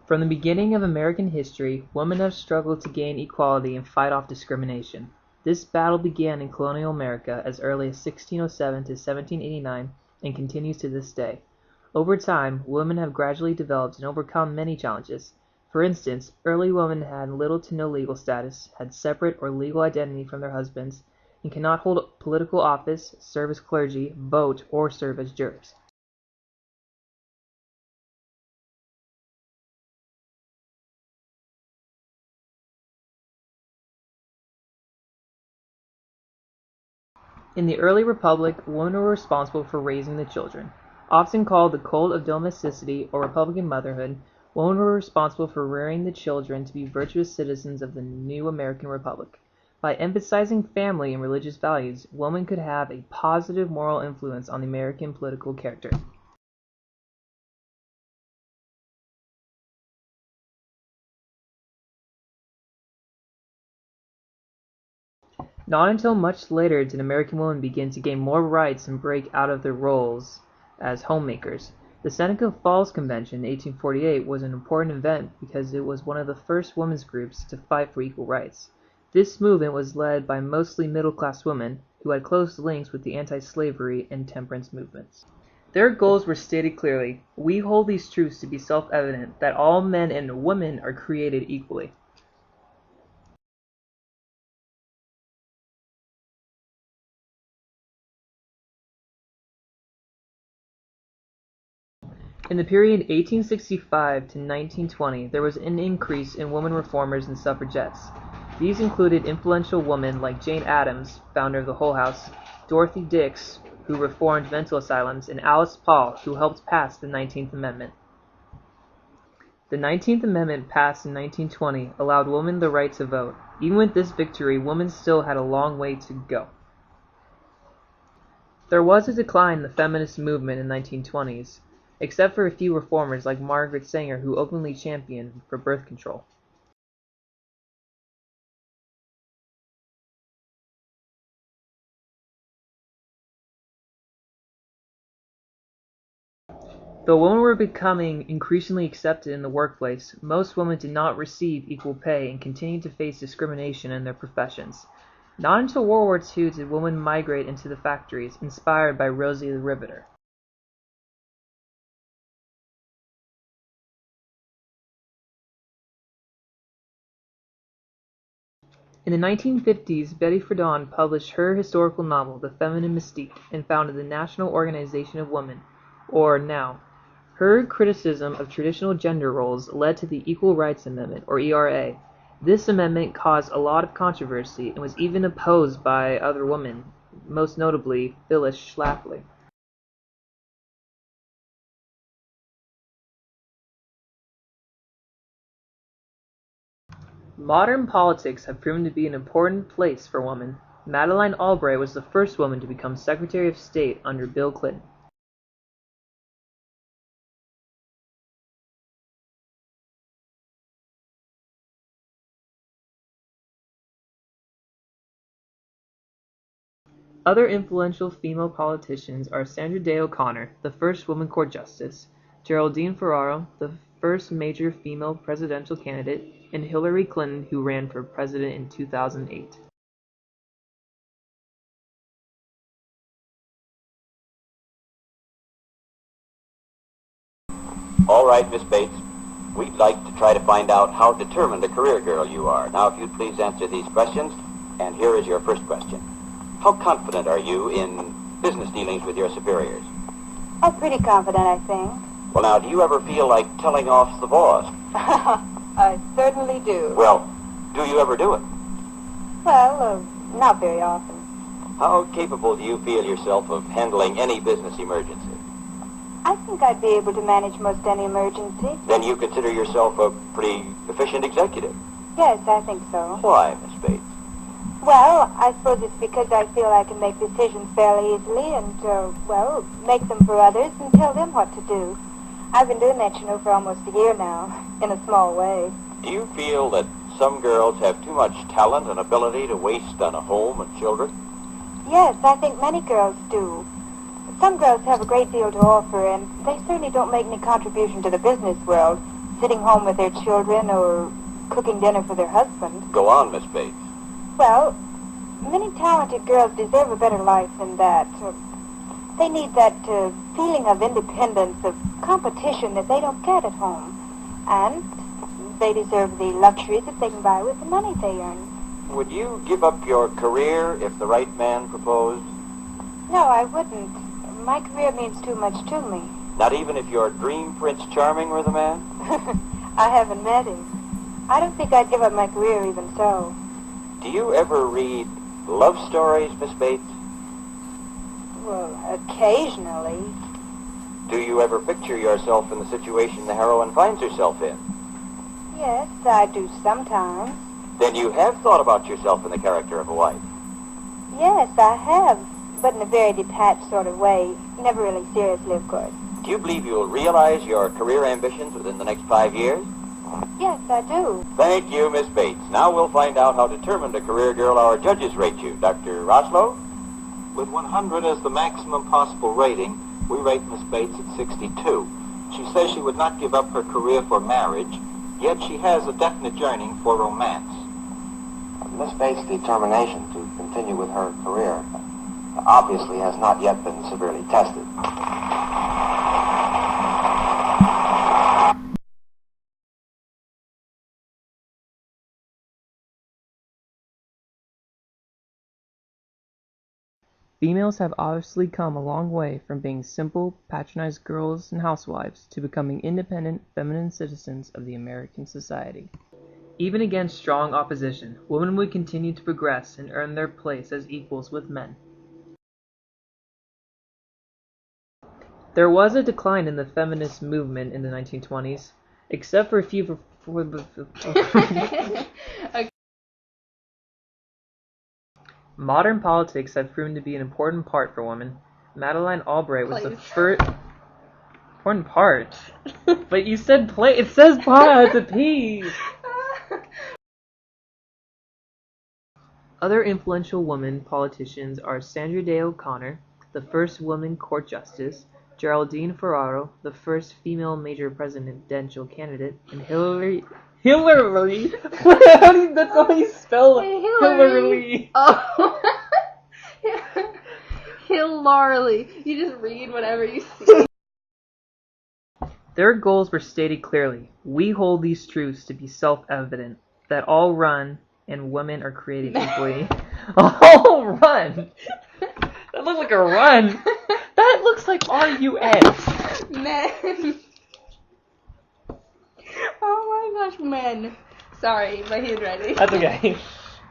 From the beginning of American history, women have struggled to gain equality and fight off discrimination. This battle began in colonial America as early as 1607 to 1789 and continues to this day. Over time, women have gradually developed and overcome many challenges. For instance, early women had little to no legal status, had separate or legal identity from their husbands, and cannot hold political office, serve as clergy, vote, or serve as jurors. In the early republic, women were responsible for raising the children. Often called the cult of domesticity or republican motherhood, women were responsible for rearing the children to be virtuous citizens of the new American Republic. By emphasizing family and religious values, women could have a positive moral influence on the American political character. Not until much later did American women begin to gain more rights and break out of their roles as homemakers. The Seneca Falls Convention in 1848 was an important event because it was one of the first women's groups to fight for equal rights. This movement was led by mostly middle-class women who had close links with the anti-slavery and temperance movements. Their goals were stated clearly: "We hold these truths to be self-evident, that all men and women are created equally." In the period 1865 to 1920, there was an increase in women reformers and suffragettes. These included influential women like Jane Addams, founder of the Hull House, Dorothy Dix, who reformed mental asylums, and Alice Paul, who helped pass the 19th Amendment. The 19th Amendment, passed in 1920, allowed women the right to vote. Even with this victory, women still had a long way to go. There was a decline in the feminist movement in the 1920s, except for a few reformers like Margaret Sanger, who openly championed for birth control. Though women were becoming increasingly accepted in the workplace, most women did not receive equal pay and continued to face discrimination in their professions. Not until World War II did women migrate into the factories, inspired by Rosie the Riveter. In the 1950s, Betty Friedan published her historical novel, The Feminine Mystique, and founded the National Organization of Women, or NOW. Her criticism of traditional gender roles led to the Equal Rights Amendment, or ERA. This amendment caused a lot of controversy and was even opposed by other women, most notably Phyllis Schlafly. Modern politics have proven to be an important place for women. Madeleine Albright was the first woman to become Secretary of State under Bill Clinton. Other influential female politicians are Sandra Day O'Connor, the first woman court justice, Geraldine Ferraro, the first major female presidential candidate, and Hillary Clinton, who ran for president in 2008. All right, Miss Bates. We'd like to try to find out how determined a career girl you are. Now, if you'd please answer these questions, and here is your first question. How confident are you in business dealings with your superiors? I'm pretty confident, I think. Well, now, do you ever feel like telling off the boss? I certainly do. Well, do you ever do it? Well, not very often. How capable do you feel yourself of handling any business emergency? I think I'd be able to manage most any emergency. Then you consider yourself a pretty efficient executive. Yes, I think so. Why, Miss Bates? Well, I suppose it's because I feel I can make decisions fairly easily and, make them for others and tell them what to do. I've been doing that, for almost a year now, in a small way. Do you feel that some girls have too much talent and ability to waste on a home and children? Yes, I think many girls do. Some girls have a great deal to offer, and they certainly don't make any contribution to the business world, sitting home with their children or cooking dinner for their husband. Go on, Miss Bates. Well, many talented girls deserve a better life than that. They need that feeling of independence, of competition that they don't get at home. And they deserve the luxuries that they can buy with the money they earn. Would you give up your career if the right man proposed? No, I wouldn't. My career means too much to me. Not even if your dream Prince Charming were the man? I haven't met him. I don't think I'd give up my career even so. Do you ever read love stories, Miss Bates? Well, occasionally. Do you ever picture yourself in the situation the heroine finds herself in? Yes, I do sometimes. Then you have thought about yourself in the character of a wife. Yes, I have, but in a very detached sort of way. Never really seriously, of course. Do you believe you'll realize your career ambitions within the next 5 years? Yes, I do. Thank you, Miss Bates. Now we'll find out how determined a career girl our judges rate you. Dr. Roslow? With 100 as the maximum possible rating, we rate Miss Bates at 62. She says she would not give up her career for marriage, yet she has a definite yearning for romance. Miss Bates' determination to continue with her career obviously has not yet been severely tested. Females have obviously come a long way from being simple, patronized girls and housewives to becoming independent, feminine citizens of the American society. Even against strong opposition, women would continue to progress and earn their place as equals with men. There was a decline in the feminist movement in the 1920s, except for a few... Modern politics have proven to be an important part for women. Madeleine Albright was the first... Important part? But you said play... It says part at the P! Other influential women politicians are Sandra Day O'Connor, the first woman court justice, Geraldine Ferraro, the first female major presidential candidate, and Hillary... That's how you spell it. Hillary. Oh. Hillary. You just read whatever you see. Their goals were stated clearly. We hold these truths to be self-evident, that all run and women are created equally. All run? That looks like a run. That looks like R-U-S. Men. Oh my gosh, men. Sorry, my handwriting. That's okay.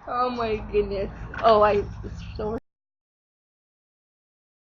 Oh my goodness. Oh, it's so